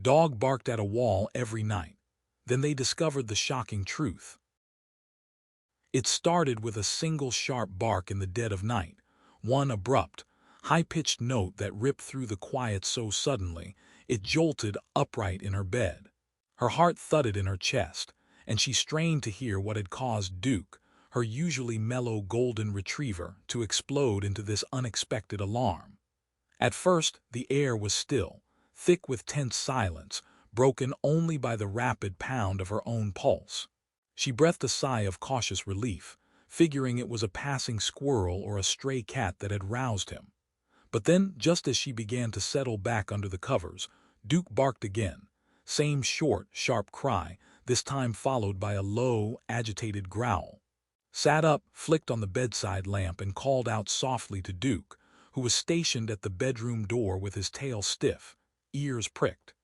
Dog barked at a wall every night. Then they discovered the shocking truth. It started with a single sharp bark in the dead of night, one abrupt, high-pitched note that ripped through the quiet so suddenly it jolted upright in her bed. Her heart thudded in her chest, and she strained to hear what had caused Duke, her usually mellow golden retriever, to explode into this unexpected alarm. At first, the air was still, thick with tense silence, broken only by the rapid pound of her own pulse. She breathed a sigh of cautious relief, figuring it was a passing squirrel or a stray cat that had roused him. But then, just as she began to settle back under the covers, Duke barked again, same short, sharp cry, this time followed by a low, agitated growl. Sat up, flicked on the bedside lamp, and called out softly to Duke, who was stationed at the bedroom door with his tail stiff, ears pricked.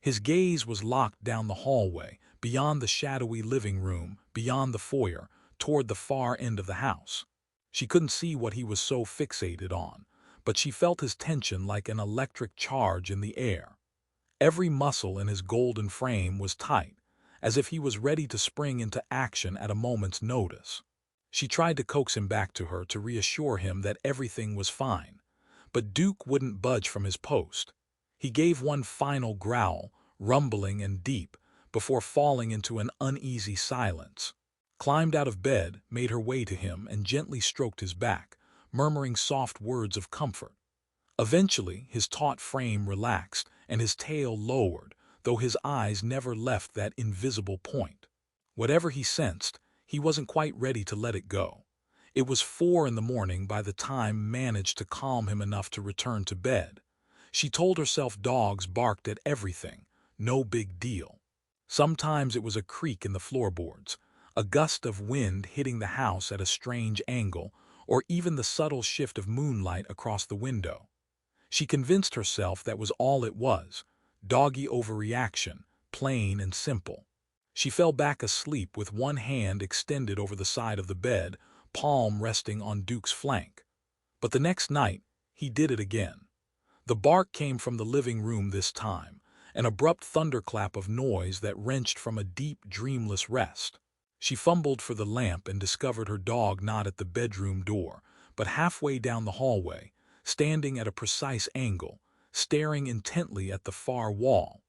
His gaze was locked down the hallway, beyond the shadowy living room, beyond the foyer, toward the far end of the house. She couldn't see what he was so fixated on, but she felt his tension like an electric charge in the air. Every muscle in his golden frame was tight, as if he was ready to spring into action at a moment's notice. She tried to coax him back to her to reassure him that everything was fine, but Duke wouldn't budge from his post. He gave one final growl, rumbling and deep, before falling into an uneasy silence. Climbed out of bed, made her way to him, and gently stroked his back, murmuring soft words of comfort. Eventually, his taut frame relaxed and his tail lowered, though his eyes never left that invisible point. Whatever he sensed, he wasn't quite ready to let it go. It was 4 in the morning by the time managed to calm him enough to return to bed. She told herself dogs barked at everything, no big deal. Sometimes it was a creak in the floorboards, a gust of wind hitting the house at a strange angle, or even the subtle shift of moonlight across the window. She convinced herself that was all it was, doggy overreaction, plain and simple. She fell back asleep with one hand extended over the side of the bed, palm resting on Duke's flank. But the next night, he did it again. The bark came from the living room this time, an abrupt thunderclap of noise that wrenched from a deep, dreamless rest. She fumbled for the lamp and discovered her dog not at the bedroom door, but halfway down the hallway, standing at a precise angle, staring intently at the far wall,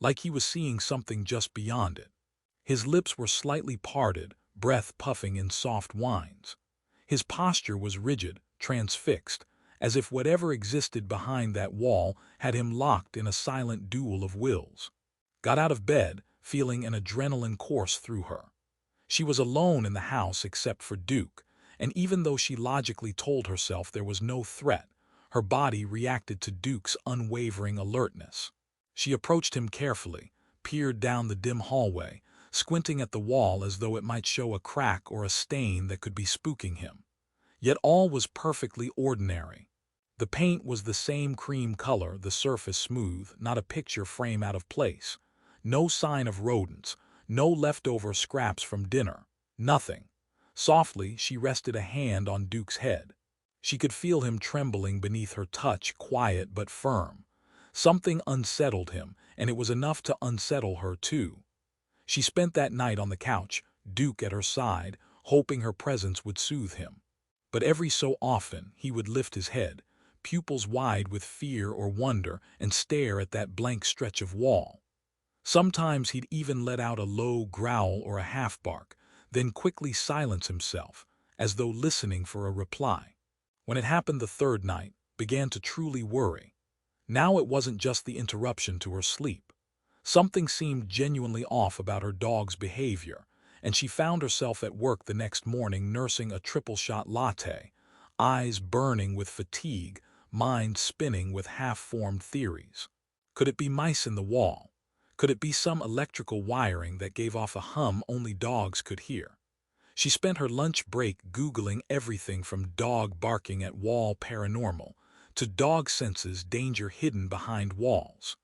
like he was seeing something just beyond it. His lips were slightly parted, breath puffing in soft whines. His posture was rigid, transfixed, as if whatever existed behind that wall had him locked in a silent duel of wills. Got out of bed, feeling an adrenaline course through her. She was alone in the house except for Duke, and even though she logically told herself there was no threat, her body reacted to Duke's unwavering alertness. She approached him carefully, peered down the dim hallway, squinting at the wall as though it might show a crack or a stain that could be spooking him. Yet all was perfectly ordinary. The paint was the same cream color, the surface smooth, not a picture frame out of place. No sign of rodents, no leftover scraps from dinner, nothing. Softly, she rested a hand on Duke's head. She could feel him trembling beneath her touch, quiet but firm. Something unsettled him, and it was enough to unsettle her too. She spent that night on the couch, Duke at her side, hoping her presence would soothe him. But every so often, he would lift his head, pupils wide with fear or wonder, and stare at that blank stretch of wall. Sometimes he'd even let out a low growl or a half-bark, then quickly silence himself, as though listening for a reply. When it happened the third night, began to truly worry. Now it wasn't just the interruption to her sleep. Something seemed genuinely off about her dog's behavior, and she found herself at work the next morning nursing a triple-shot latte, eyes burning with fatigue, mind spinning with half-formed theories. Could it be mice in the wall? Could it be some electrical wiring that gave off a hum only dogs could hear? She spent her lunch break Googling everything from dog barking at wall paranormal to dog senses danger hidden behind walls.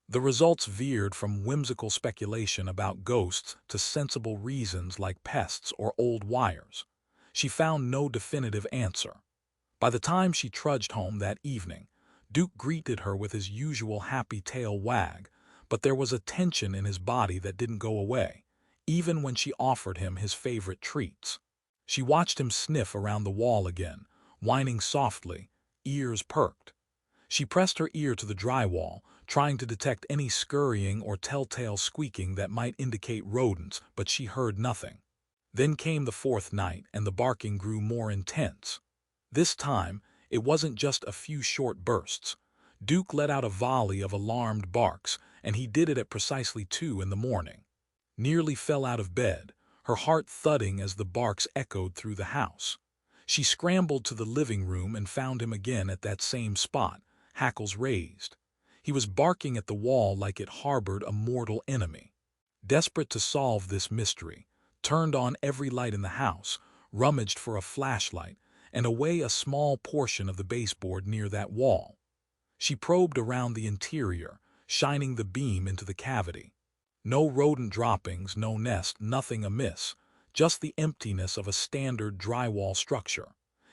The results veered from whimsical speculation about ghosts to sensible reasons like pests or old wires. She found no definitive answer. By the time she trudged home that evening, Duke greeted her with his usual happy tail wag, but there was a tension in his body that didn't go away, even when she offered him his favorite treats. She watched him sniff around the wall again, whining softly, ears perked. She pressed her ear to the drywall, trying to detect any scurrying or telltale squeaking that might indicate rodents, but she heard nothing. Then came the fourth night, and the barking grew more intense. This time, it wasn't just a few short bursts. Duke let out a volley of alarmed barks, and he did it at precisely 2 in the morning. Nearly fell out of bed, her heart thudding as the barks echoed through the house. She scrambled to the living room and found him again at that same spot, hackles raised. He was barking at the wall like it harbored a mortal enemy. Desperate to solve this mystery, turned on every light in the house, rummaged for a flashlight, and away a small portion of the baseboard near that wall. She probed around the interior, shining the beam into the cavity. No rodent droppings, no nest, nothing amiss, just the emptiness of a standard drywall structure.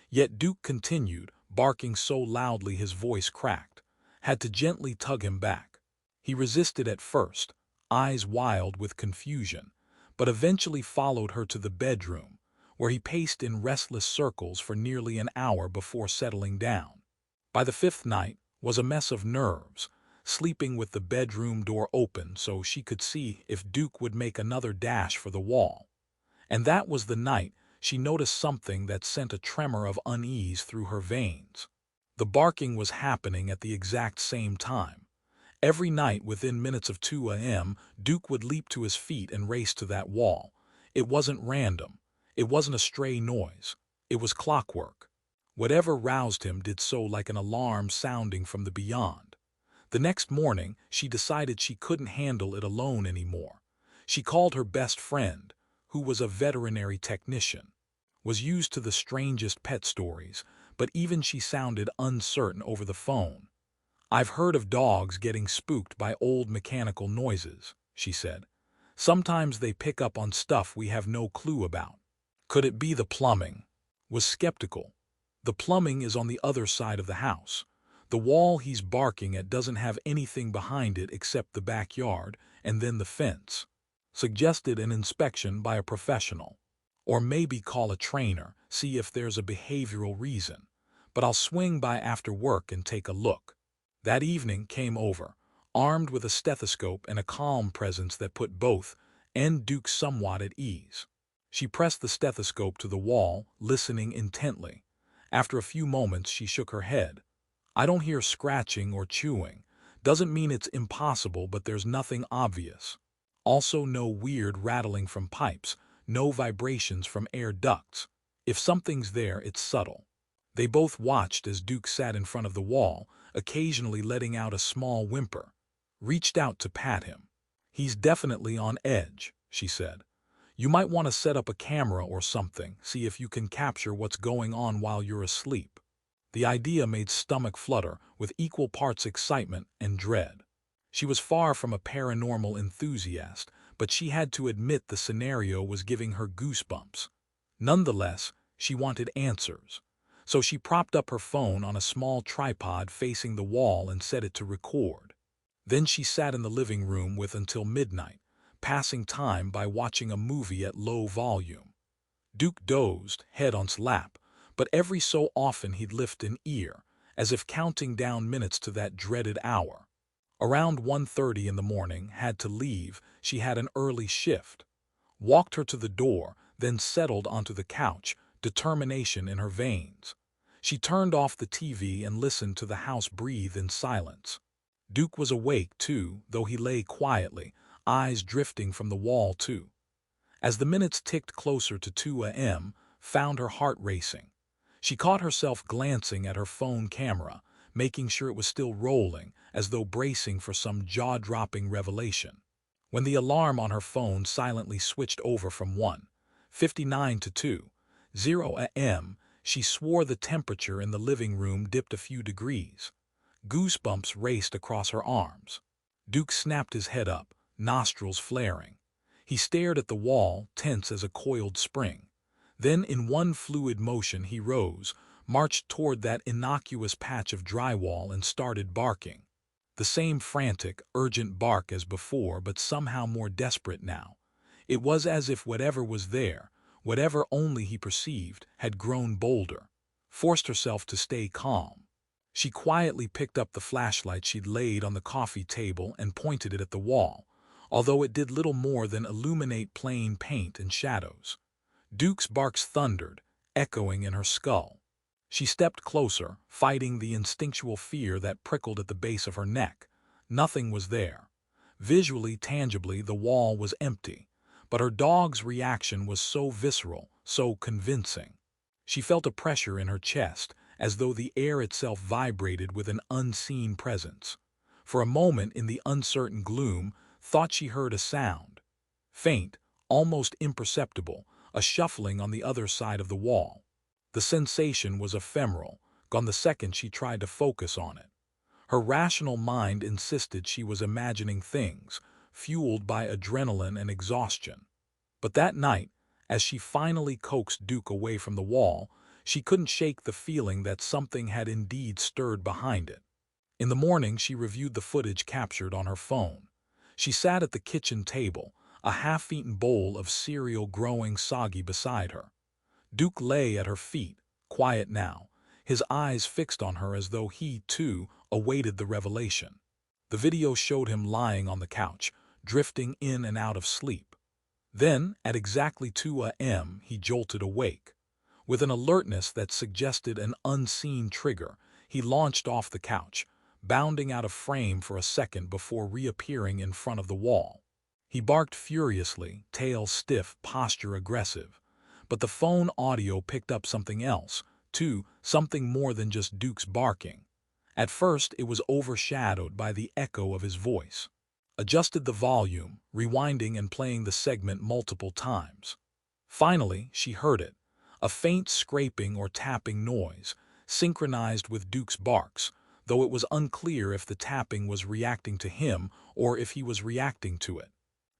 Yet Duke continued, barking so loudly his voice cracked. Had to gently tug him back. He resisted at first, eyes wild with confusion, but eventually followed her to the bedroom, where he paced in restless circles for nearly an hour before settling down. By the fifth night was a mess of nerves, sleeping with the bedroom door open so she could see if Duke would make another dash for the wall. And that was the night she noticed something that sent a tremor of unease through her veins. The barking was happening at the exact same time. Every night within minutes of 2 a.m., Duke would leap to his feet and race to that wall. It wasn't random. It wasn't a stray noise. It was clockwork. Whatever roused him did so like an alarm sounding from the beyond. The next morning, she decided she couldn't handle it alone anymore. She called her best friend, who was a veterinary technician. Was used to the strangest pet stories, but even she sounded uncertain over the phone. "I've heard of dogs getting spooked by old mechanical noises," she said. "Sometimes they pick up on stuff we have no clue about. Could it be the plumbing?" Was skeptical. "The plumbing is on the other side of the house. The wall he's barking at doesn't have anything behind it except the backyard and then the fence." Suggested an inspection by a professional. "Or maybe call a trainer, see if there's a behavioral reason. But I'll swing by after work and take a look." That evening came over, armed with a stethoscope and a calm presence that put both and Duke somewhat at ease. She pressed the stethoscope to the wall, listening intently. After a few moments, she shook her head. "I don't hear scratching or chewing. Doesn't mean it's impossible, but there's nothing obvious. Also no weird rattling from pipes, no vibrations from air ducts. If something's there, it's subtle." They both watched as Duke sat in front of the wall, occasionally letting out a small whimper. Reached out to pat him. "He's definitely on edge," she said. "You might want to set up a camera or something, see if you can capture what's going on while you're asleep." The idea made stomach flutter with equal parts excitement and dread. She was far from a paranormal enthusiast, but she had to admit the scenario was giving her goosebumps. Nonetheless, she wanted answers. So she propped up her phone on a small tripod facing the wall and set it to record. Then she sat in the living room with until midnight, passing time by watching a movie at low volume. Duke dozed, head on his lap, but every so often he'd lift an ear, as if counting down minutes to that dreaded hour. Around 1:30 in the morning, had to leave, she had an early shift. Walked her to the door, then settled onto the couch, determination in her veins. She turned off the TV and listened to the house breathe in silence. Duke was awake, too, though he lay quietly, eyes drifting from the wall, too. As the minutes ticked closer to 2 a.m., found her heart racing. She caught herself glancing at her phone camera, making sure it was still rolling, as though bracing for some jaw-dropping revelation. When the alarm on her phone silently switched over from 1:59 to 2:00 a.m., she swore the temperature in the living room dipped a few degrees. Goosebumps raced across her arms. Duke snapped his head up, nostrils flaring. He stared at the wall, tense as a coiled spring. Then, in one fluid motion, he rose, marched toward that innocuous patch of drywall and started barking. The same frantic, urgent bark as before, but somehow more desperate now. It was as if whatever was there, whatever only he perceived, had grown bolder, forced herself to stay calm. She quietly picked up the flashlight she'd laid on the coffee table and pointed it at the wall, although it did little more than illuminate plain paint and shadows. Duke's barks thundered, echoing in her skull. She stepped closer, fighting the instinctual fear that prickled at the base of her neck. Nothing was there. Visually, tangibly, the wall was empty, but her dog's reaction was so visceral, so convincing. She felt a pressure in her chest, as though the air itself vibrated with an unseen presence. For a moment in the uncertain gloom, thought she heard a sound. Faint, almost imperceptible, a shuffling on the other side of the wall. The sensation was ephemeral, gone the second she tried to focus on it. Her rational mind insisted she was imagining things, fueled by adrenaline and exhaustion. But that night, as she finally coaxed Duke away from the wall, she couldn't shake the feeling that something had indeed stirred behind it. In the morning, she reviewed the footage captured on her phone. She sat at the kitchen table, a half-eaten bowl of cereal growing soggy beside her. Duke lay at her feet, quiet now, his eyes fixed on her as though he, too, awaited the revelation. The video showed him lying on the couch, drifting in and out of sleep. Then, at exactly 2 a.m., he jolted awake. With an alertness that suggested an unseen trigger, he launched off the couch, bounding out of frame for a second before reappearing in front of the wall. He barked furiously, tail stiff, posture aggressive. But the phone audio picked up something else, too, something more than just Duke's barking. At first, it was overshadowed by the echo of his voice. Adjusted the volume, rewinding and playing the segment multiple times. Finally, she heard it, a faint scraping or tapping noise, synchronized with Duke's barks, though it was unclear if the tapping was reacting to him or if he was reacting to it.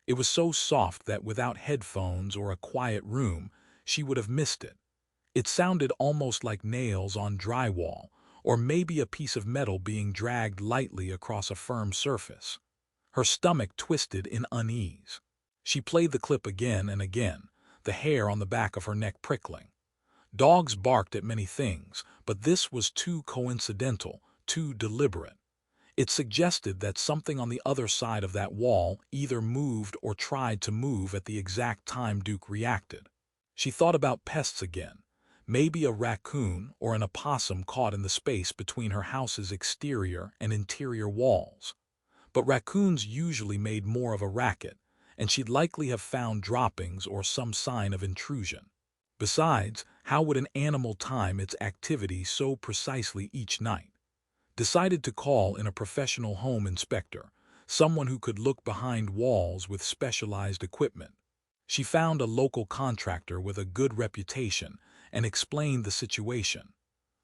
It was so soft that without headphones or a quiet room, she would have missed it. It sounded almost like nails on drywall, or maybe a piece of metal being dragged lightly across a firm surface. Her stomach twisted in unease. She played the clip again and again, the hair on the back of her neck prickling. Dogs barked at many things, but this was too coincidental, too deliberate. It suggested that something on the other side of that wall either moved or tried to move at the exact time Duke reacted. She thought about pests again, maybe a raccoon or an opossum caught in the space between her house's exterior and interior walls. But raccoons usually made more of a racket, and she'd likely have found droppings or some sign of intrusion. Besides, how would an animal time its activity so precisely each night? Decided to call in a professional home inspector, someone who could look behind walls with specialized equipment. She found a local contractor with a good reputation and explained the situation.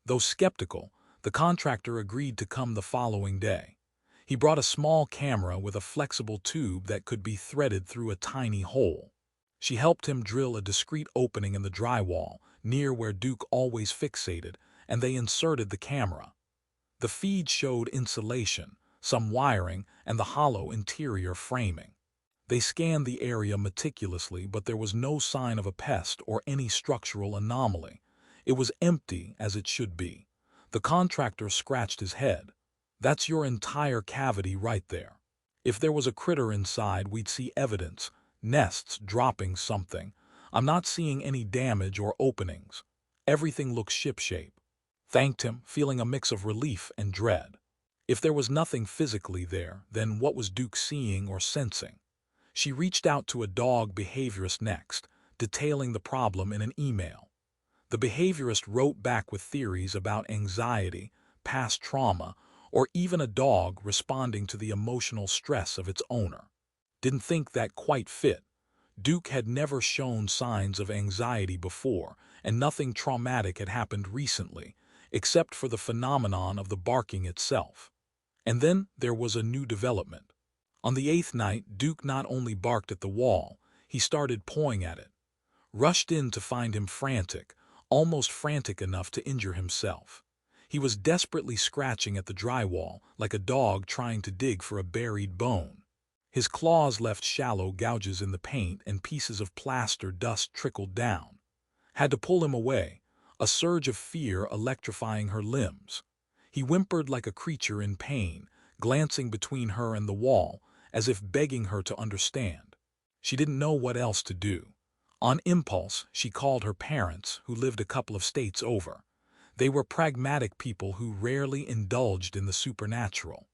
Though skeptical, the contractor agreed to come the following day. He brought a small camera with a flexible tube that could be threaded through a tiny hole. She helped him drill a discreet opening in the drywall, near where Duke always fixated, and they inserted the camera. The feed showed insulation, some wiring, and the hollow interior framing. They scanned the area meticulously, but there was no sign of a pest or any structural anomaly. It was empty, as it should be. The contractor scratched his head. That's your entire cavity right there. If there was a critter inside, we'd see evidence, nests dropping something. I'm not seeing any damage or openings. Everything looks shipshape. Thanked him, feeling a mix of relief and dread. If there was nothing physically there, then what was Duke seeing or sensing? She reached out to a dog behaviorist next, detailing the problem in an email. The behaviorist wrote back with theories about anxiety, past trauma, or even a dog responding to the emotional stress of its owner. Didn't think that quite fit. Duke had never shown signs of anxiety before, and nothing traumatic had happened recently, except for the phenomenon of the barking itself. And then there was a new development. On the 8th night, Duke not only barked at the wall, he started pawing at it. Rushed in to find him frantic, almost frantic enough to injure himself. He was desperately scratching at the drywall like a dog trying to dig for a buried bone. His claws left shallow gouges in the paint and pieces of plaster dust trickled down. Had to pull him away, a surge of fear electrifying her limbs. He whimpered like a creature in pain, glancing between her and the wall, as if begging her to understand. She didn't know what else to do. On impulse, she called her parents, who lived a couple of states over. They were pragmatic people who rarely indulged in the supernatural.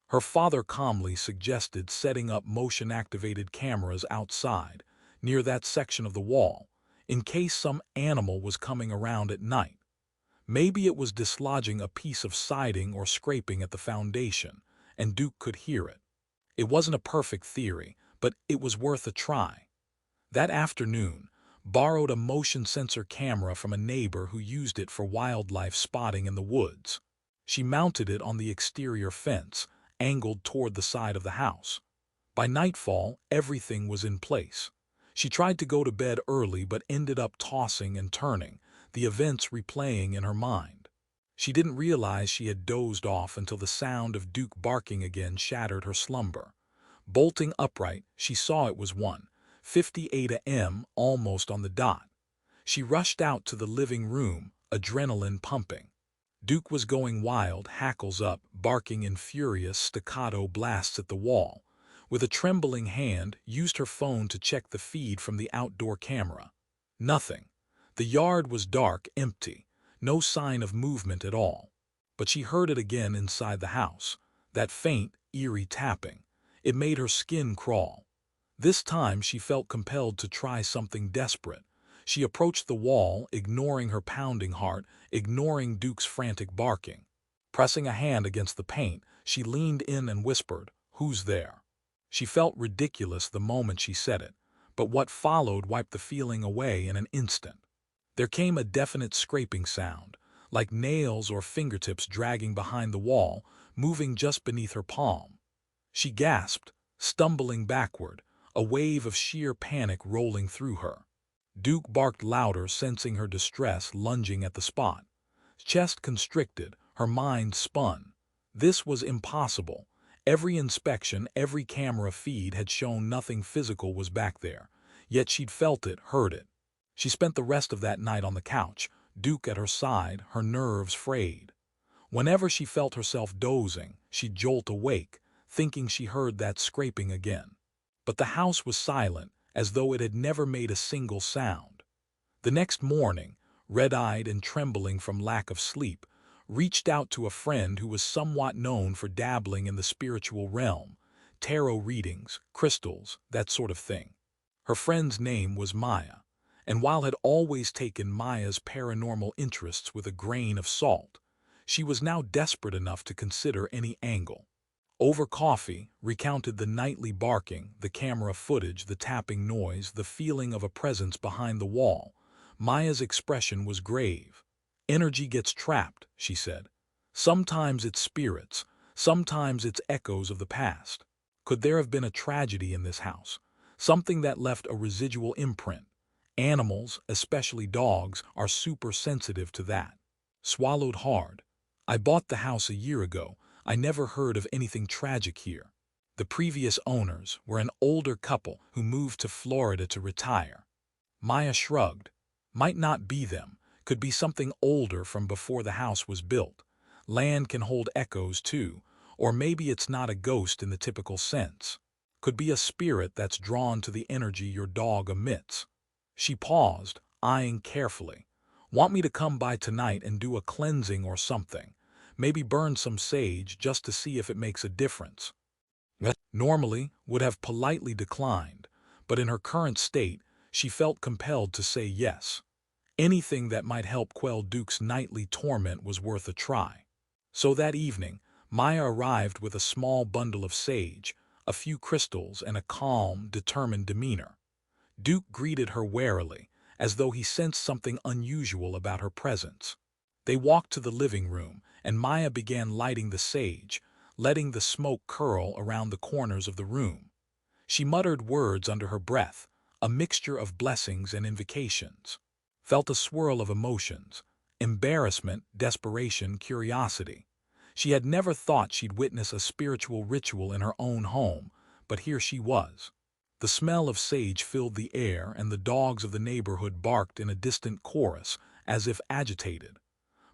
Her father calmly suggested setting up motion-activated cameras outside, near that section of the wall, in case some animal was coming around at night. Maybe it was dislodging a piece of siding or scraping at the foundation, and Duke could hear it. It wasn't a perfect theory, but it was worth a try. That afternoon, borrowed a motion sensor camera from a neighbor who used it for wildlife spotting in the woods. She mounted it on the exterior fence, angled toward the side of the house. By nightfall, everything was in place. She tried to go to bed early but ended up tossing and turning, the events replaying in her mind. She didn't realize she had dozed off until the sound of Duke barking again shattered her slumber. Bolting upright, she saw it was 1:58 a.m., almost on the dot. She rushed out to the living room, adrenaline pumping. Duke was going wild, hackles up, barking in furious staccato blasts at the wall. With a trembling hand, used her phone to check the feed from the outdoor camera. Nothing. The yard was dark, empty, no sign of movement at all. But she heard it again inside the house, that faint, eerie tapping. It made her skin crawl. This time she felt compelled to try something desperate. She approached the wall, ignoring her pounding heart, ignoring Duke's frantic barking. Pressing a hand against the paint, she leaned in and whispered, "Who's there?" She felt ridiculous the moment she said it, but what followed wiped the feeling away in an instant. There came a definite scraping sound, like nails or fingertips dragging behind the wall, moving just beneath her palm. She gasped, stumbling backward, a wave of sheer panic rolling through her. Duke barked louder, sensing her distress, lunging at the spot. Chest constricted, her mind spun. This was impossible. Every inspection, every camera feed had shown nothing physical was back there, yet she'd felt it, heard it. She spent the rest of that night on the couch, Duke at her side, her nerves frayed. Whenever she felt herself dozing, she'd jolt awake, thinking she heard that scraping again. But the house was silent, as though it had never made a single sound. The next morning, red-eyed and trembling from lack of sleep, reached out to a friend who was somewhat known for dabbling in the spiritual realm, tarot readings, crystals, that sort of thing. Her friend's name was Maya, and while had always taken Maya's paranormal interests with a grain of salt, she was now desperate enough to consider any angle. Over coffee, recounted the nightly barking, the camera footage, the tapping noise, the feeling of a presence behind the wall. Maya's expression was grave. "Energy gets trapped," she said. "Sometimes it's spirits, sometimes it's echoes of the past. Could there have been a tragedy in this house? Something that left a residual imprint? Animals, especially dogs, are super sensitive to that." Swallowed hard. "I bought the house a year ago. I never heard of anything tragic here. The previous owners were an older couple who moved to Florida to retire." Maya shrugged. "Might not be them. Could be something older from before the house was built. Land can hold echoes too, or maybe it's not a ghost in the typical sense. Could be a spirit that's drawn to the energy your dog emits." She paused, eyeing carefully. "Want me to come by tonight and do a cleansing or something? Maybe burn some sage just to see if it makes a difference?" Normally, would have politely declined, but in her current state, she felt compelled to say yes. Anything that might help quell Duke's nightly torment was worth a try. So that evening, Maya arrived with a small bundle of sage, a few crystals, and a calm, determined demeanor. Duke greeted her warily, as though he sensed something unusual about her presence. They walked to the living room, and Maya began lighting the sage, letting the smoke curl around the corners of the room. She muttered words under her breath, a mixture of blessings and invocations. Felt a swirl of emotions, embarrassment, desperation, curiosity. She had never thought she'd witness a spiritual ritual in her own home, but here she was. The smell of sage filled the air, and the dogs of the neighborhood barked in a distant chorus, as if agitated.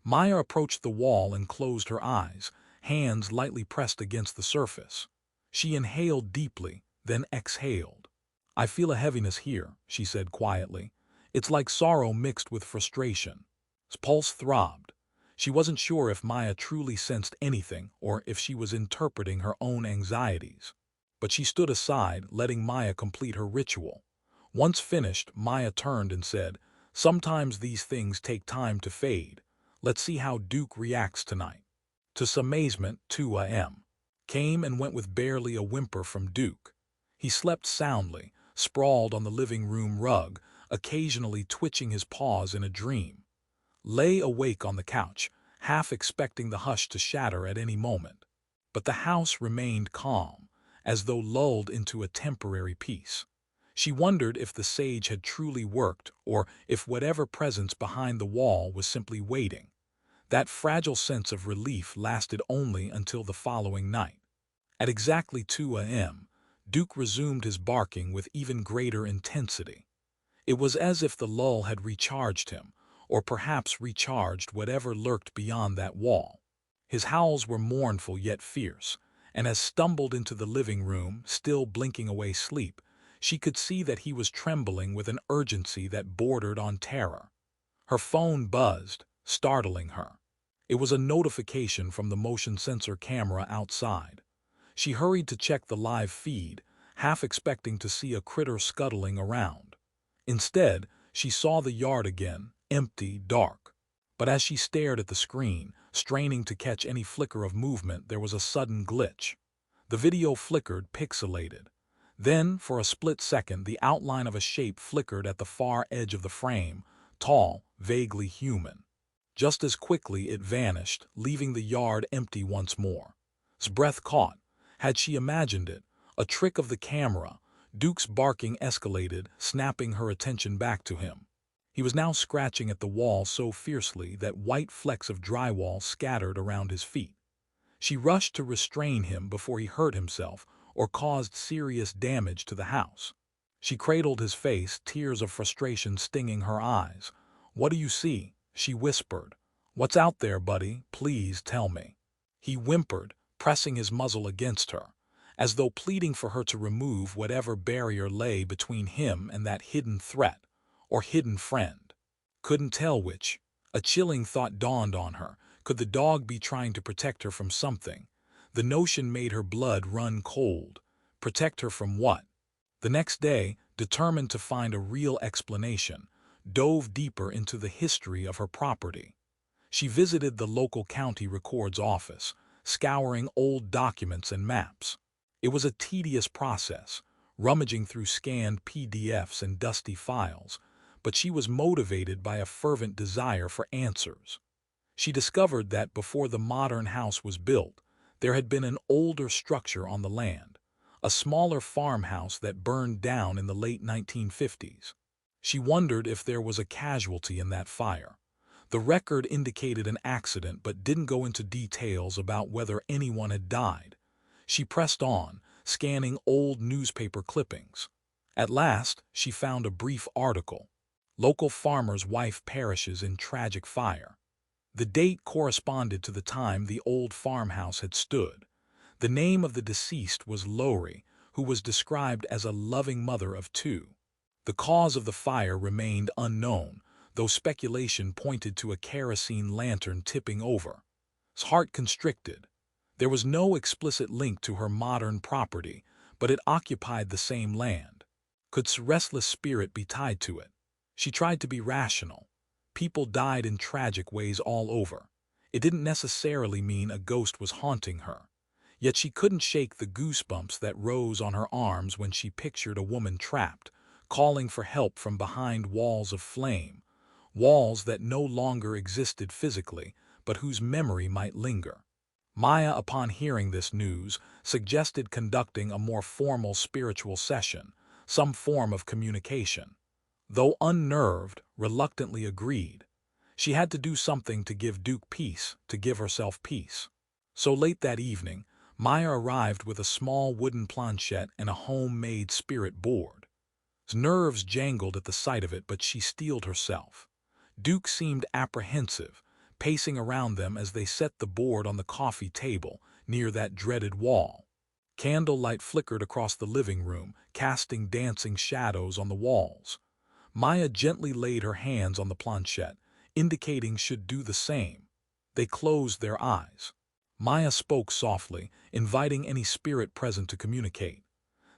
Maya approached the wall and closed her eyes, hands lightly pressed against the surface. She inhaled deeply, then exhaled. "I feel a heaviness here," she said quietly. "It's like sorrow mixed with frustration." His pulse throbbed. She wasn't sure if Maya truly sensed anything or if she was interpreting her own anxieties. But she stood aside, letting Maya complete her ritual. Once finished, Maya turned and said, "Sometimes these things take time to fade. Let's see how Duke reacts tonight." To some amazement, 2 a.m. came and went with barely a whimper from Duke. He slept soundly, sprawled on the living room rug, occasionally twitching his paws in a dream. Lay awake on the couch, half expecting the hush to shatter at any moment. But the house remained calm, as though lulled into a temporary peace. She wondered if the sage had truly worked, or if whatever presence behind the wall was simply waiting. That fragile sense of relief lasted only until the following night. At exactly 2 a.m., Duke resumed his barking with even greater intensity. It was as if the lull had recharged him, or perhaps recharged whatever lurked beyond that wall. His howls were mournful yet fierce, and as stumbled into the living room, still blinking away sleep, she could see that he was trembling with an urgency that bordered on terror. Her phone buzzed, startling her. It was a notification from the motion sensor camera outside. She hurried to check the live feed, half expecting to see a critter scuttling around. Instead, she saw the yard again, empty, dark. But as she stared at the screen, straining to catch any flicker of movement, there was a sudden glitch. The video flickered, pixelated. Then, for a split second, the outline of a shape flickered at the far edge of the frame, tall, vaguely human. Just as quickly it vanished, leaving the yard empty once more. His breath caught. Had she imagined it? A trick of the camera. Duke's barking escalated, snapping her attention back to him. He was now scratching at the wall so fiercely that white flecks of drywall scattered around his feet. She rushed to restrain him before he hurt himself or caused serious damage to the house. She cradled his face, tears of frustration stinging her eyes. "What do you see?" she whispered. "What's out there, buddy? Please tell me." He whimpered, pressing his muzzle against her, as though pleading for her to remove whatever barrier lay between him and that hidden threat, or hidden friend. Couldn't tell which. A chilling thought dawned on her. Could the dog be trying to protect her from something? The notion made her blood run cold. Protect her from what? The next day, determined to find a real explanation, dove deeper into the history of her property. She visited the local county records office, scouring old documents and maps. It was a tedious process, rummaging through scanned PDFs and dusty files, but she was motivated by a fervent desire for answers. She discovered that before the modern house was built, there had been an older structure on the land, a smaller farmhouse that burned down in the late 1950s. She wondered if there was a casualty in that fire. The record indicated an accident but didn't go into details about whether anyone had died. She pressed on, scanning old newspaper clippings. At last, she found a brief article. Local farmer's wife perishes in tragic fire. The date corresponded to the time the old farmhouse had stood. The name of the deceased was Lowry, who was described as a loving mother of two. The cause of the fire remained unknown, though speculation pointed to a kerosene lantern tipping over. His heart constricted. There was no explicit link to her modern property, but it occupied the same land. Could a restless spirit be tied to it? She tried to be rational. People died in tragic ways all over. It didn't necessarily mean a ghost was haunting her. Yet she couldn't shake the goosebumps that rose on her arms when she pictured a woman trapped, calling for help from behind walls of flame, walls that no longer existed physically, but whose memory might linger. Maya, upon hearing this news, suggested conducting a more formal spiritual session, some form of communication. Though unnerved, reluctantly agreed. She had to do something to give Duke peace, to give herself peace. So late that evening, Maya arrived with a small wooden planchette and a homemade spirit board. Nerves jangled at the sight of it, but she steeled herself. Duke seemed apprehensive, pacing around them as they set the board on the coffee table near that dreaded wall. Candlelight flickered across the living room, casting dancing shadows on the walls. Maya gently laid her hands on the planchette, indicating she'd do the same. They closed their eyes. Maya spoke softly, inviting any spirit present to communicate.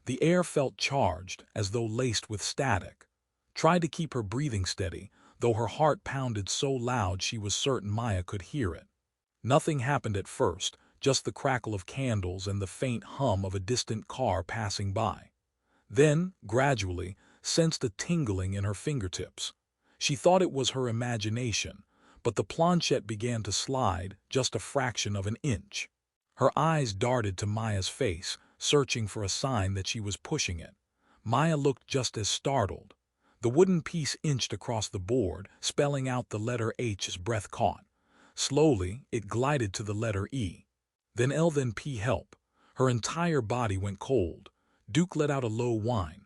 The air felt charged, as though laced with static. Tried to keep her breathing steady, though her heart pounded so loud she was certain Maya could hear it. Nothing happened at first, just the crackle of candles and the faint hum of a distant car passing by. Then, gradually, sensed a tingling in her fingertips. She thought it was her imagination, but the planchette began to slide just a fraction of an inch. Her eyes darted to Maya's face, searching for a sign that she was pushing it. Maya looked just as startled. The wooden piece inched across the board, spelling out the letter H as breath caught. Slowly, it glided to the letter E. Then L, then P. Help. Her entire body went cold. Duke let out a low whine.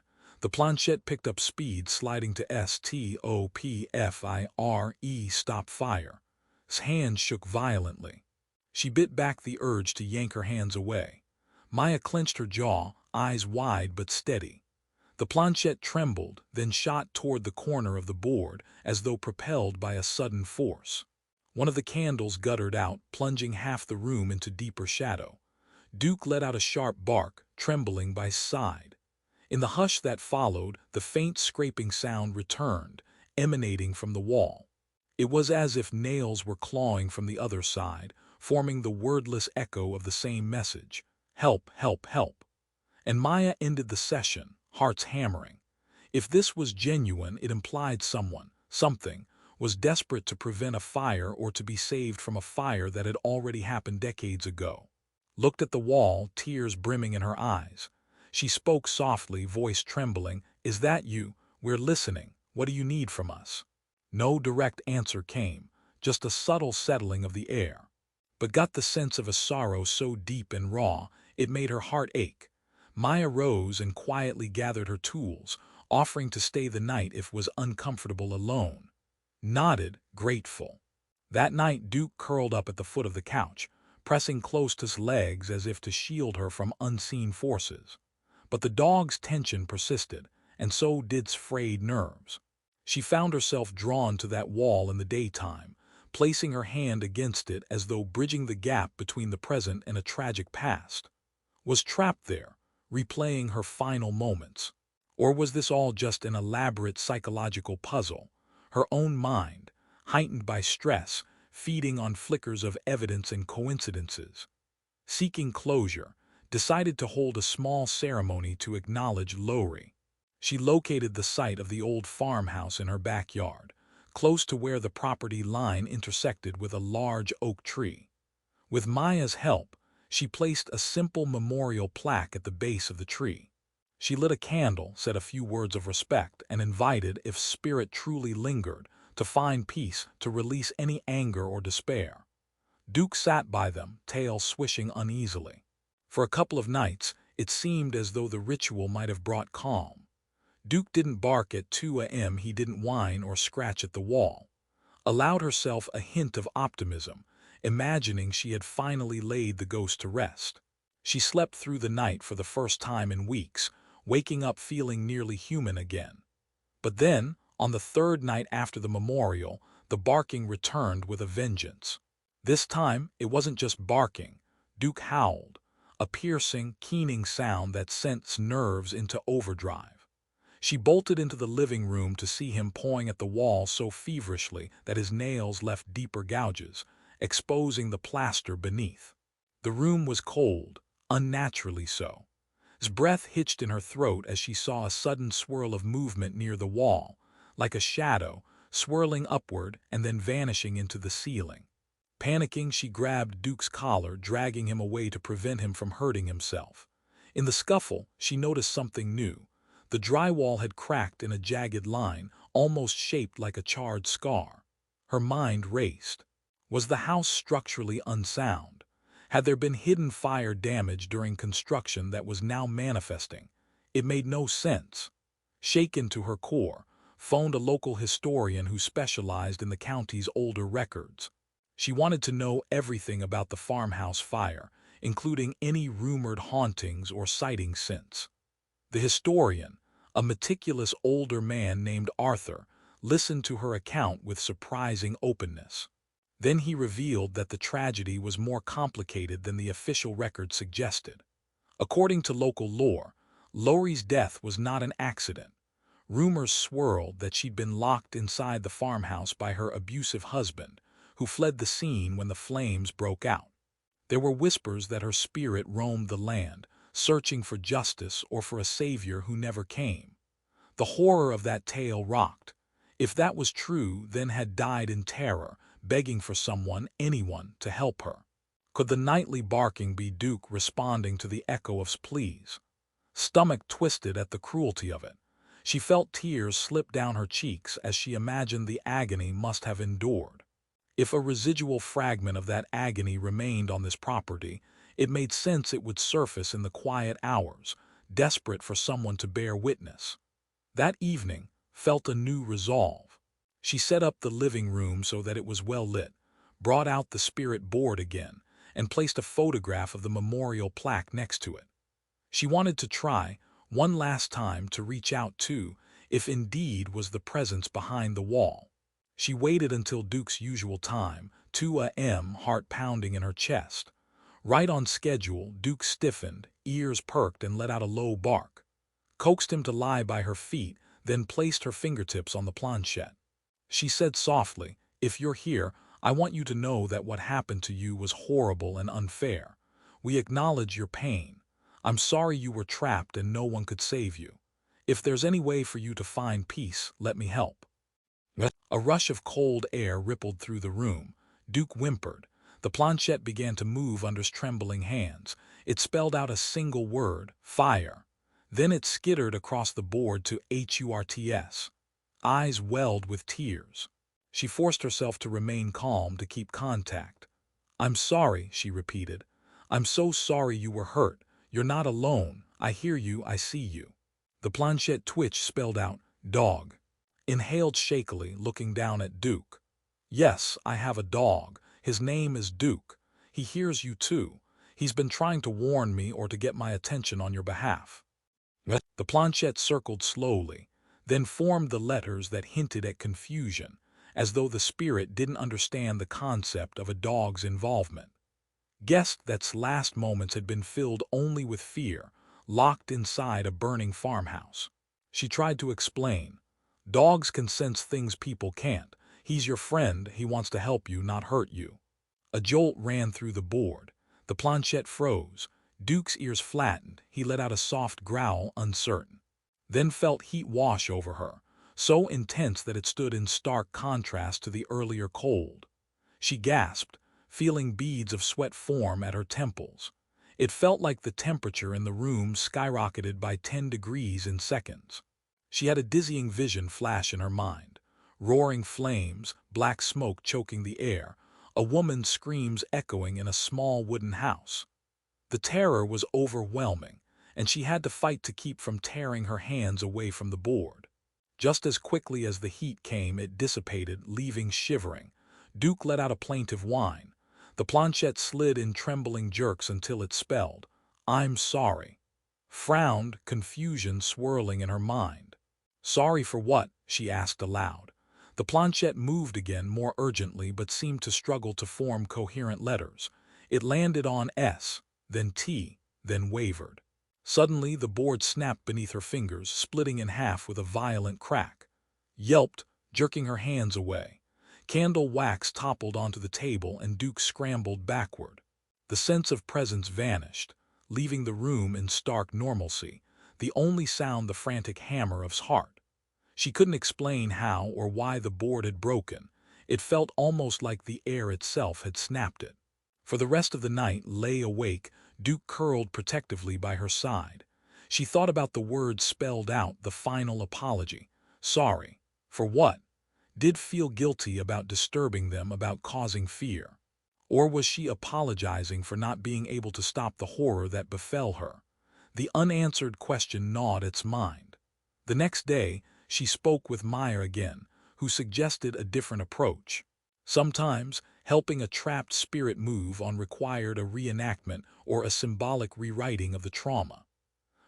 The planchette picked up speed, sliding to STOPFIRE, stop fire. His hands shook violently. She bit back the urge to yank her hands away. Maya clenched her jaw, eyes wide but steady. The planchette trembled, then shot toward the corner of the board, as though propelled by a sudden force. One of the candles guttered out, plunging half the room into deeper shadow. Duke let out a sharp bark, trembling by his side. In the hush that followed, the faint scraping sound returned, emanating from the wall. It was as if nails were clawing from the other side, forming the wordless echo of the same message. Help, help, help. And Maya ended the session, hearts hammering. If this was genuine, it implied someone, something, was desperate to prevent a fire or to be saved from a fire that had already happened decades ago. Looked at the wall, tears brimming in her eyes. She spoke softly, voice trembling. Is that you? We're listening. What do you need from us? No direct answer came, just a subtle settling of the air. But got the sense of a sorrow so deep and raw, it made her heart ache. Maya rose and quietly gathered her tools, offering to stay the night if was uncomfortable alone. Nodded, grateful. That night Duke curled up at the foot of the couch, pressing close to his legs as if to shield her from unseen forces. But the dog's tension persisted, and so did his frayed nerves. She found herself drawn to that wall in the daytime, placing her hand against it as though bridging the gap between the present and a tragic past. Was trapped there, replaying her final moments. Or was this all just an elaborate psychological puzzle? Her own mind, heightened by stress, feeding on flickers of evidence and coincidences. Seeking closure, decided to hold a small ceremony to acknowledge Lowry. She located the site of the old farmhouse in her backyard, close to where the property line intersected with a large oak tree. With Maya's help, she placed a simple memorial plaque at the base of the tree. She lit a candle, said a few words of respect, and invited, if spirit truly lingered, to find peace, to release any anger or despair. Duke sat by them, tail swishing uneasily. For a couple of nights, it seemed as though the ritual might have brought calm. Duke didn't bark at 2 a.m., he didn't whine or scratch at the wall. Allowed herself a hint of optimism, imagining she had finally laid the ghost to rest. She slept through the night for the first time in weeks, waking up feeling nearly human again. But then, on the third night after the memorial, the barking returned with a vengeance. This time, it wasn't just barking. Duke howled, a piercing, keening sound that sent nerves into overdrive. She bolted into the living room to see him pawing at the wall so feverishly that his nails left deeper gouges, exposing the plaster beneath. The room was cold, unnaturally so. His breath hitched in her throat as she saw a sudden swirl of movement near the wall, like a shadow, swirling upward and then vanishing into the ceiling. Panicking, she grabbed Duke's collar, dragging him away to prevent him from hurting himself. In the scuffle, she noticed something new. The drywall had cracked in a jagged line, almost shaped like a charred scar. Her mind raced. Was the house structurally unsound? Had there been hidden fire damage during construction that was now manifesting? It made no sense. Shaken to her core, phoned a local historian who specialized in the county's older records. She wanted to know everything about the farmhouse fire, including any rumored hauntings or sightings since. The historian, a meticulous older man named Arthur, listened to her account with surprising openness. Then he revealed that the tragedy was more complicated than the official record suggested. According to local lore, Lori's death was not an accident. Rumors swirled that she'd been locked inside the farmhouse by her abusive husband, who fled the scene when the flames broke out. There were whispers that her spirit roamed the land, searching for justice or for a savior who never came. The horror of that tale rocked. If that was true, then had died in terror, begging for someone, anyone, to help her. Could the nightly barking be Duke responding to the echo of pleas? Stomach twisted at the cruelty of it. She felt tears slip down her cheeks as she imagined the agony must have endured. If a residual fragment of that agony remained on this property, it made sense it would surface in the quiet hours, desperate for someone to bear witness. That evening felt a new resolve. She set up the living room so that it was well lit, brought out the spirit board again, and placed a photograph of the memorial plaque next to it. She wanted to try, one last time, to reach out to, if indeed was the presence behind the wall. She waited until Duke's usual time, 2 a.m., heart pounding in her chest. Right on schedule, Duke stiffened, ears perked, and let out a low bark. Coaxed him to lie by her feet, then placed her fingertips on the planchette. She said softly, "If you're here, I want you to know that what happened to you was horrible and unfair. We acknowledge your pain. I'm sorry you were trapped and no one could save you. If there's any way for you to find peace, let me help." A rush of cold air rippled through the room. Duke whimpered. The planchette began to move under his trembling hands. It spelled out a single word, fire. Then it skittered across the board to HURTS. Eyes welled with tears. She forced herself to remain calm to keep contact. "I'm sorry," she repeated. "I'm so sorry you were hurt. You're not alone. I hear you, I see you." The planchette twitch spelled out, dog. Inhaled shakily, looking down at Duke. "Yes, I have a dog. His name is Duke. He hears you too. He's been trying to warn me or to get my attention on your behalf." The planchette circled slowly, then formed the letters that hinted at confusion, as though the spirit didn't understand the concept of a dog's involvement. Guessed that last moments had been filled only with fear, locked inside a burning farmhouse. She tried to explain. "Dogs can sense things people can't. He's your friend, he wants to help you, not hurt you." A jolt ran through the board. The planchette froze. Duke's ears flattened. He let out a soft growl, uncertain. Then felt heat wash over her, so intense that it stood in stark contrast to the earlier cold. She gasped, feeling beads of sweat form at her temples. It felt like the temperature in the room skyrocketed by 10 degrees in seconds. She had a dizzying vision flash in her mind. Roaring flames, black smoke choking the air, a woman's screams echoing in a small wooden house. The terror was overwhelming, and she had to fight to keep from tearing her hands away from the board. Just as quickly as the heat came, it dissipated, leaving shivering. Duke let out a plaintive whine. The planchette slid in trembling jerks until it spelled, "I'm sorry." Frowned, confusion swirling in her mind. "Sorry for what?" she asked aloud. The planchette moved again, more urgently, but seemed to struggle to form coherent letters. It landed on S, then T, then wavered. Suddenly the board snapped beneath her fingers, splitting in half with a violent crack. Yelped, jerking her hands away. Candle wax toppled onto the table and Duke scrambled backward. The sense of presence vanished, leaving the room in stark normalcy, the only sound the frantic hammer of his heart. She couldn't explain how or why the board had broken. It felt almost like the air itself had snapped it. For the rest of the night, lay awake, Duke curled protectively by her side. She thought about the words spelled out, the final apology. Sorry. For what? did feel guilty about disturbing them, about causing fear. Or was she apologizing for not being able to stop the horror that befell her? The unanswered question gnawed its mind. The next day, she spoke with Maya again, who suggested a different approach. Sometimes, helping a trapped spirit move on required a reenactment or a symbolic rewriting of the trauma.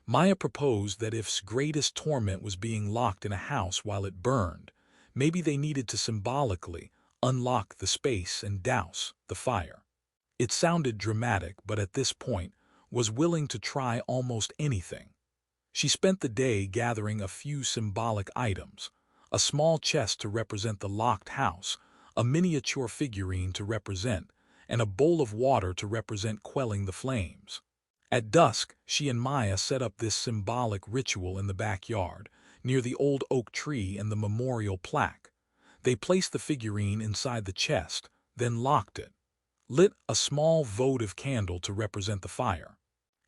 Maya proposed that if greatest torment was being locked in a house while it burned, maybe they needed to symbolically unlock the space and douse the fire. It sounded dramatic, but at this point, was willing to try almost anything. She spent the day gathering a few symbolic items, a small chest to represent the locked house, a miniature figurine to represent, and a bowl of water to represent quelling the flames. At dusk, she and Maya set up this symbolic ritual in the backyard, near the old oak tree and the memorial plaque. They placed the figurine inside the chest, then locked it. Lit a small votive candle to represent the fire.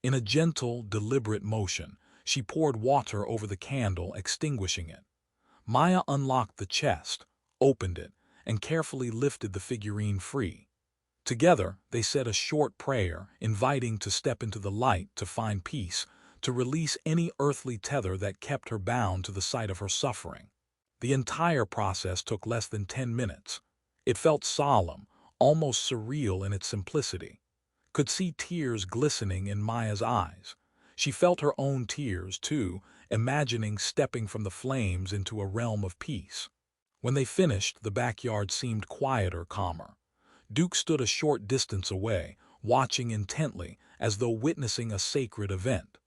In a gentle, deliberate motion, she poured water over the candle, extinguishing it. Maya unlocked the chest, opened it, and carefully lifted the figurine free. Together, they said a short prayer, inviting to step into the light to find peace, to release any earthly tether that kept her bound to the site of her suffering. The entire process took less than 10 minutes. It felt solemn, almost surreal in its simplicity. Could see tears glistening in Maya's eyes. She felt her own tears, too, imagining stepping from the flames into a realm of peace. When they finished, the backyard seemed quieter, calmer. Duke stood a short distance away, watching intently, as though witnessing a sacred event.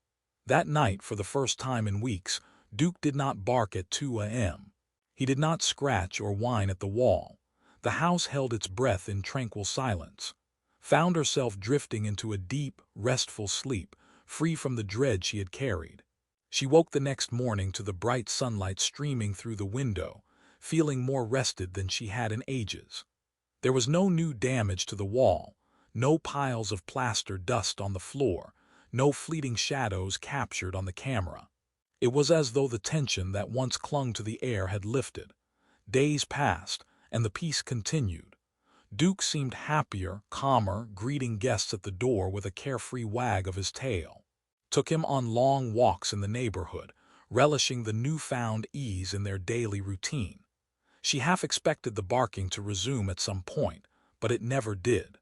That night, for the first time in weeks, Duke did not bark at 2 a.m. He did not scratch or whine at the wall. The house held its breath in tranquil silence. Found herself drifting into a deep, restful sleep, free from the dread she had carried. She woke the next morning to the bright sunlight streaming through the window, feeling more rested than she had in ages. There was no new damage to the wall, no piles of plaster dust on the floor, no fleeting shadows captured on the camera. It was as though the tension that once clung to the air had lifted. Days passed, and the peace continued. Duke seemed happier, calmer, greeting guests at the door with a carefree wag of his tail. Took him on long walks in the neighborhood, relishing the newfound ease in their daily routine. She half expected the barking to resume at some point, but it never did.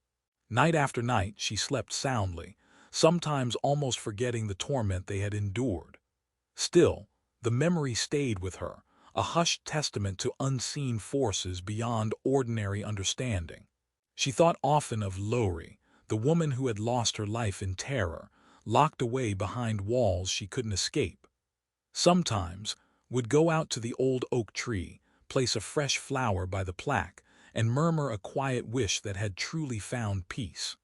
Night after night she slept soundly, sometimes almost forgetting the torment they had endured. Still, the memory stayed with her, a hushed testament to unseen forces beyond ordinary understanding. She thought often of Lori, the woman who had lost her life in terror, locked away behind walls she couldn't escape. Sometimes, would go out to the old oak tree, place a fresh flower by the plaque, and murmur a quiet wish that had truly found peace.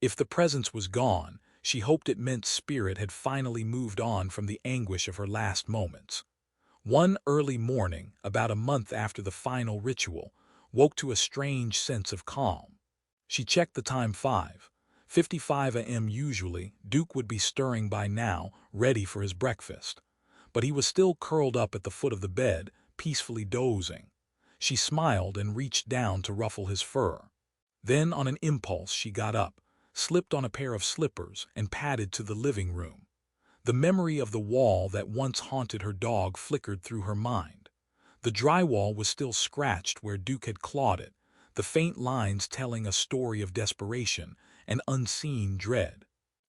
If the presence was gone, she hoped it meant spirit had finally moved on from the anguish of her last moments. One early morning, about a month after the final ritual, woke to a strange sense of calm. She checked the time: 5:55 a.m. Usually, Duke would be stirring by now, ready for his breakfast. But he was still curled up at the foot of the bed, peacefully dozing. She smiled and reached down to ruffle his fur. Then, on an impulse, she got up, slipped on a pair of slippers, and padded to the living room. The memory of the wall that once haunted her dog flickered through her mind. The drywall was still scratched where Duke had clawed it, the faint lines telling a story of desperation and unseen dread.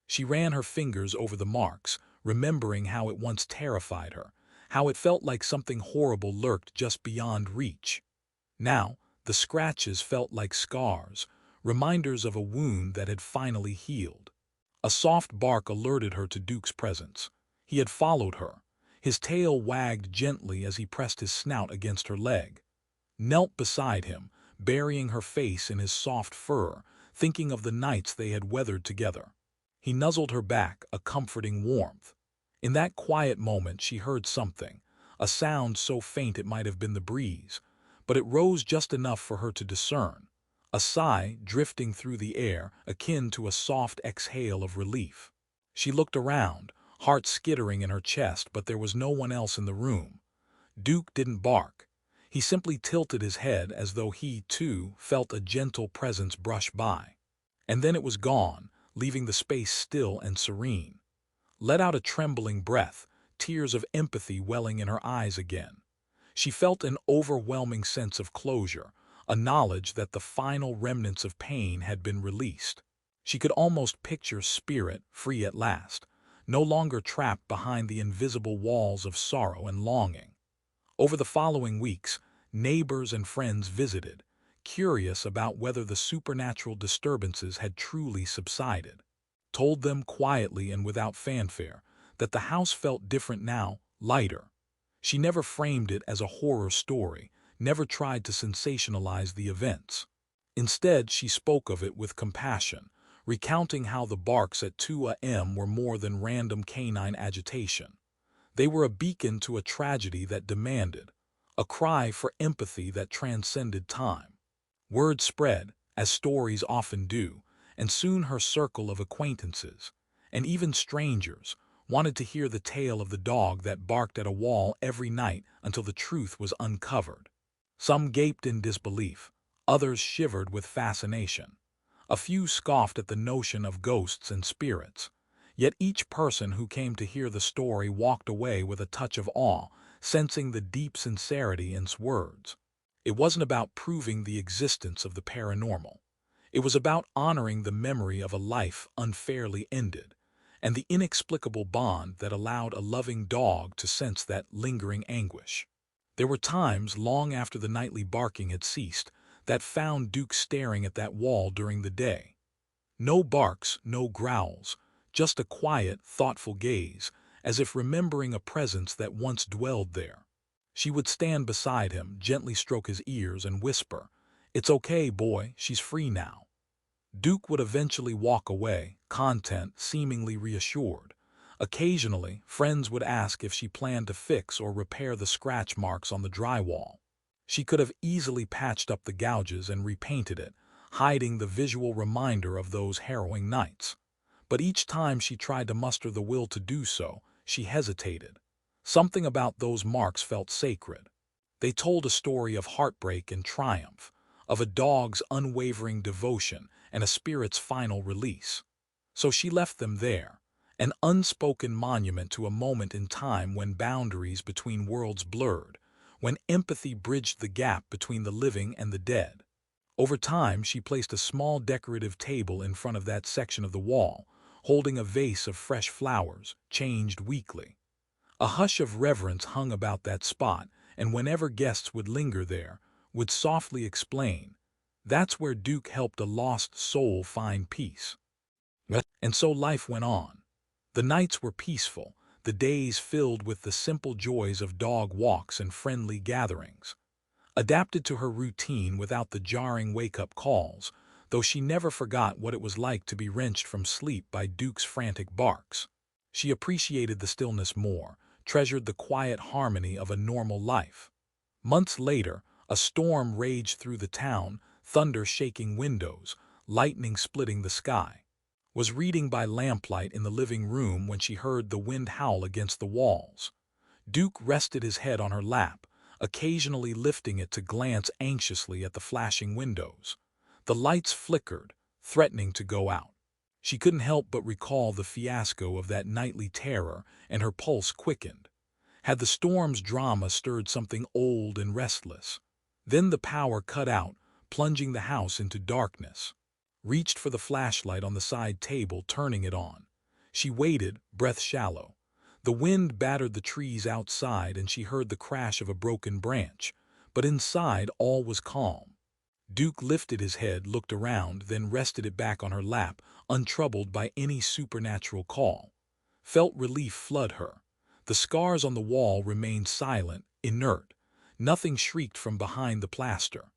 She ran her fingers over the marks, remembering how it once terrified her, how it felt like something horrible lurked just beyond reach. Now, the scratches felt like scars, reminders of a wound that had finally healed. A soft bark alerted her to Duke's presence. He had followed her. His tail wagged gently as he pressed his snout against her leg. Knelt beside him, burying her face in his soft fur, thinking of the nights they had weathered together. He nuzzled her back, a comforting warmth. In that quiet moment she heard something, a sound so faint it might have been the breeze, but it rose just enough for her to discern. A sigh drifting through the air, akin to a soft exhale of relief. She looked around, heart skittering in her chest, but there was no one else in the room. Duke didn't bark. He simply tilted his head as though he, too, felt a gentle presence brush by. And then it was gone, leaving the space still and serene. Let out a trembling breath, tears of empathy welling in her eyes again. She felt an overwhelming sense of closure, a knowledge that the final remnants of pain had been released. She could almost picture Spirit free at last, no longer trapped behind the invisible walls of sorrow and longing. Over the following weeks, neighbors and friends visited, curious about whether the supernatural disturbances had truly subsided. Told them quietly and without fanfare that the house felt different now, lighter. She never framed it as a horror story, never tried to sensationalize the events. Instead, she spoke of it with compassion, recounting how the barks at 2 a.m. were more than random canine agitation. They were a beacon to a tragedy that demanded, a cry for empathy that transcended time. Word spread, as stories often do, and soon her circle of acquaintances, and even strangers, wanted to hear the tale of the dog that barked at a wall every night until the truth was uncovered. Some gaped in disbelief, others shivered with fascination. A few scoffed at the notion of ghosts and spirits. Yet each person who came to hear the story walked away with a touch of awe, sensing the deep sincerity in its words. It wasn't about proving the existence of the paranormal. It was about honoring the memory of a life unfairly ended, and the inexplicable bond that allowed a loving dog to sense that lingering anguish. There were times, long after the nightly barking had ceased, that found Duke staring at that wall during the day. No barks, no growls, just a quiet, thoughtful gaze, as if remembering a presence that once dwelled there. She would stand beside him, gently stroke his ears, and whisper, "It's okay, boy, she's free now." Duke would eventually walk away, content, seemingly reassured. Occasionally, friends would ask if she planned to fix or repair the scratch marks on the drywall. She could have easily patched up the gouges and repainted it, hiding the visual reminder of those harrowing nights. But each time she tried to muster the will to do so, she hesitated. Something about those marks felt sacred. They told a story of heartbreak and triumph, of a dog's unwavering devotion and a spirit's final release. So she left them there, an unspoken monument to a moment in time when boundaries between worlds blurred, when empathy bridged the gap between the living and the dead. Over time, she placed a small decorative table in front of that section of the wall, holding a vase of fresh flowers, changed weekly. A hush of reverence hung about that spot, and whenever guests would linger there, would softly explain, "That's where Duke helped a lost soul find peace." And so life went on. The nights were peaceful, the days filled with the simple joys of dog walks and friendly gatherings. Adapted to her routine without the jarring wake-up calls, though she never forgot what it was like to be wrenched from sleep by Duke's frantic barks. She appreciated the stillness more, treasured the quiet harmony of a normal life. Months later, a storm raged through the town, thunder shaking windows, lightning splitting the sky. Was reading by lamplight in the living room when she heard the wind howl against the walls. Duke rested his head on her lap, occasionally lifting it to glance anxiously at the flashing windows. The lights flickered, threatening to go out. She couldn't help but recall the fiasco of that nightly terror, and her pulse quickened. Had the storm's drama stirred something old and restless? Then the power cut out, plunging the house into darkness. Reached for the flashlight on the side table, turning it on. She waited, breath shallow. The wind battered the trees outside and she heard the crash of a broken branch, but inside all was calm. Duke lifted his head, looked around, then rested it back on her lap, untroubled by any supernatural call. Felt relief flood her. The scars on the wall remained silent, inert. Nothing shrieked from behind the plaster.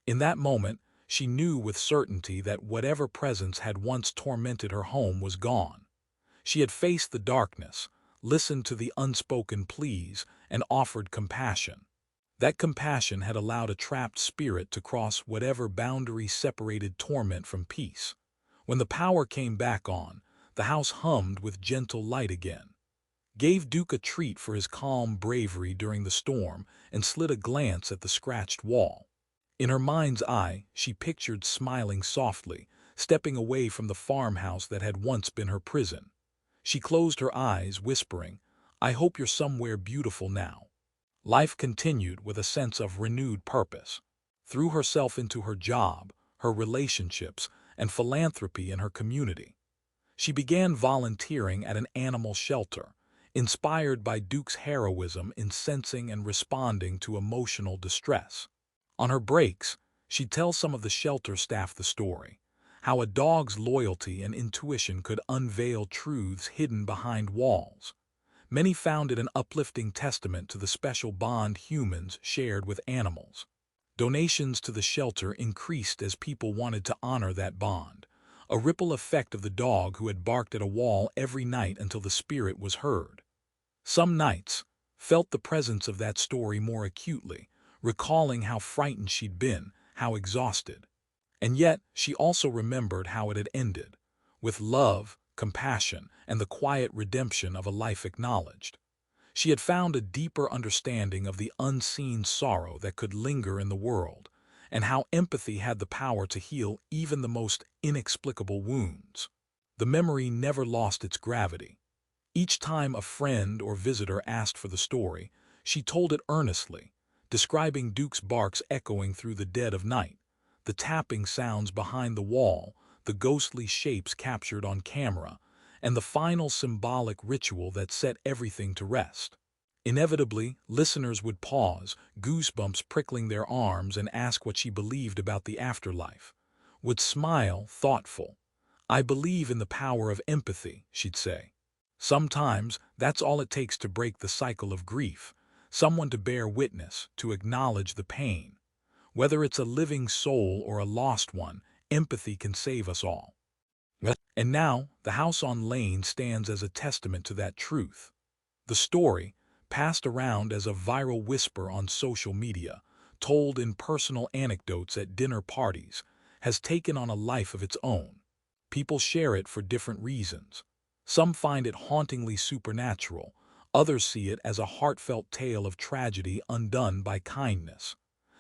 In that moment, she knew with certainty that whatever presence had once tormented her home was gone. She had faced the darkness, listened to the unspoken pleas, and offered compassion. That compassion had allowed a trapped spirit to cross whatever boundary separated torment from peace. When the power came back on, the house hummed with gentle light again. gave Duke a treat for his calm bravery during the storm and slid a glance at the scratched wall. In her mind's eye, she pictured smiling softly, stepping away from the farmhouse that had once been her prison. She closed her eyes, whispering, "I hope you're somewhere beautiful now." Life continued with a sense of renewed purpose. Threw herself into her job, her relationships, and philanthropy in her community. She began volunteering at an animal shelter, inspired by Duke's heroism in sensing and responding to emotional distress. On her breaks, she'd tell some of the shelter staff the story, how a dog's loyalty and intuition could unveil truths hidden behind walls. Many found it an uplifting testament to the special bond humans shared with animals. Donations to the shelter increased as people wanted to honor that bond, a ripple effect of the dog who had barked at a wall every night until the spirit was heard. Some nights felt the presence of that story more acutely, recalling how frightened she'd been, how exhausted. And yet she also remembered how it had ended, with love, compassion, and the quiet redemption of a life acknowledged. She had found a deeper understanding of the unseen sorrow that could linger in the world, and how empathy had the power to heal even the most inexplicable wounds. The memory never lost its gravity. Each time a friend or visitor asked for the story, she told it earnestly, describing Duke's barks echoing through the dead of night, the tapping sounds behind the wall, the ghostly shapes captured on camera, and the final symbolic ritual that set everything to rest. Inevitably, listeners would pause, goosebumps prickling their arms, and ask what she believed about the afterlife. Would smile, thoughtful. "I believe in the power of empathy," she'd say. Sometimes that's all it takes to break the cycle of grief, someone to bear witness, to acknowledge the pain. Whether it's a living soul or a lost one, empathy can save us all. And now, the house on Lane stands as a testament to that truth. The story, passed around as a viral whisper on social media, told in personal anecdotes at dinner parties, has taken on a life of its own. People share it for different reasons. Some find it hauntingly supernatural, others see it as a heartfelt tale of tragedy undone by kindness.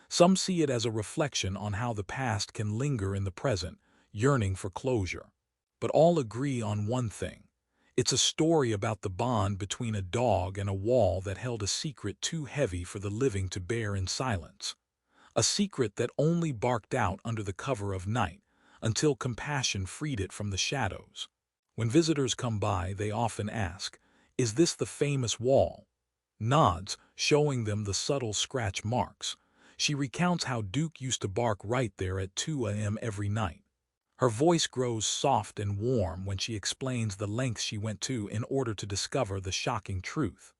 Some see it as a reflection on how the past can linger in the present, yearning for closure. But all agree on one thing. It's a story about the bond between a dog and a wall that held a secret too heavy for the living to bear in silence. A secret that only barked out under the cover of night, until compassion freed it from the shadows. When visitors come by, they often ask, "Is this the famous wall?" Nods, showing them the subtle scratch marks. She recounts how Duke used to bark right there at 2 a.m. every night. Her voice grows soft and warm when she explains the lengths she went to in order to discover the shocking truth.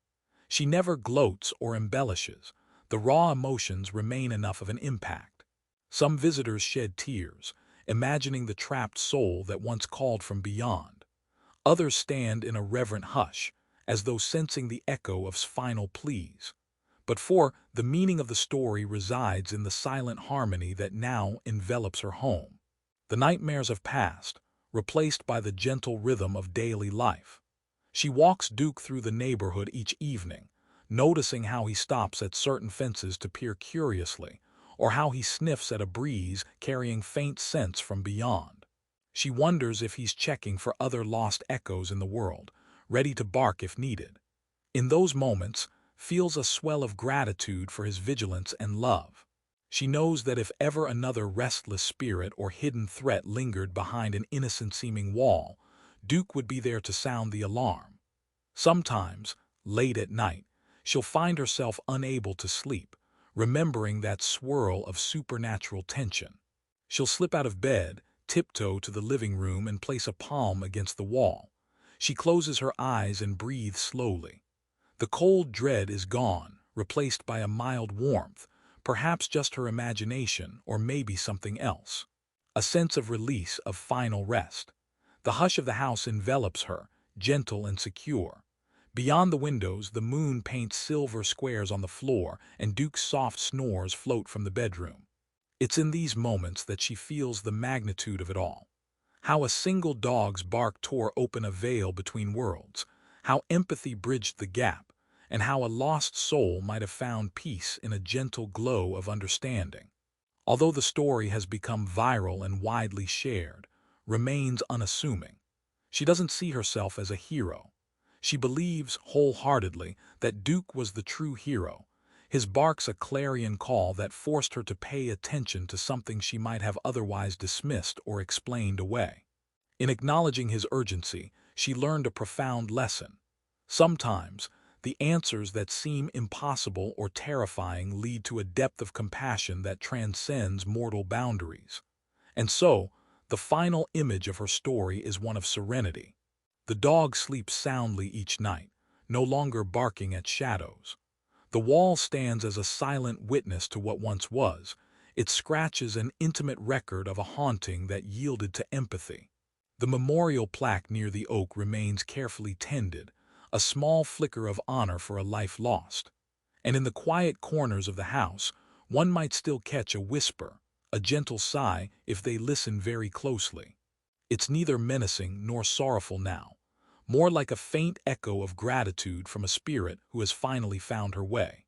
She never gloats or embellishes. The raw emotions remain enough of an impact. Some visitors shed tears, imagining the trapped soul that once called from beyond. Others stand in a reverent hush, as though sensing the echo of final pleas. But for the meaning of the story resides in the silent harmony that now envelops her home. The nightmares have passed, replaced by the gentle rhythm of daily life. She walks Duke through the neighborhood each evening, noticing how he stops at certain fences to peer curiously, or how he sniffs at a breeze carrying faint scents from beyond. She wonders if he's checking for other lost echoes in the world, ready to bark if needed. In those moments, feels a swell of gratitude for his vigilance and love. She knows that if ever another restless spirit or hidden threat lingered behind an innocent-seeming wall, Duke would be there to sound the alarm. Sometimes, late at night, she'll find herself unable to sleep, remembering that swirl of supernatural tension. She'll slip out of bed, tiptoe to the living room, and place a palm against the wall. She closes her eyes and breathes slowly. The cold dread is gone, replaced by a mild warmth, perhaps just her imagination or maybe something else. A sense of release, of final rest. The hush of the house envelops her, gentle and secure. Beyond the windows, the moon paints silver squares on the floor, and Duke's soft snores float from the bedroom. It's in these moments that she feels the magnitude of it all. How a single dog's bark tore open a veil between worlds. how empathy bridged the gap, and how a lost soul might have found peace in a gentle glow of understanding. Although the story has become viral and widely shared, remains unassuming. She doesn't see herself as a hero. She believes wholeheartedly that Duke was the true hero. His bark's a clarion call that forced her to pay attention to something she might have otherwise dismissed or explained away. In acknowledging his urgency, she learned a profound lesson. Sometimes, the answers that seem impossible or terrifying lead to a depth of compassion that transcends mortal boundaries. And so, the final image of her story is one of serenity. The dog sleeps soundly each night, no longer barking at shadows. The wall stands as a silent witness to what once was. It scratches an intimate record of a haunting that yielded to empathy. The memorial plaque near the oak remains carefully tended, a small flicker of honor for a life lost. And in the quiet corners of the house, one might still catch a whisper, a gentle sigh if they listen very closely. It's neither menacing nor sorrowful now, more like a faint echo of gratitude from a spirit who has finally found her way.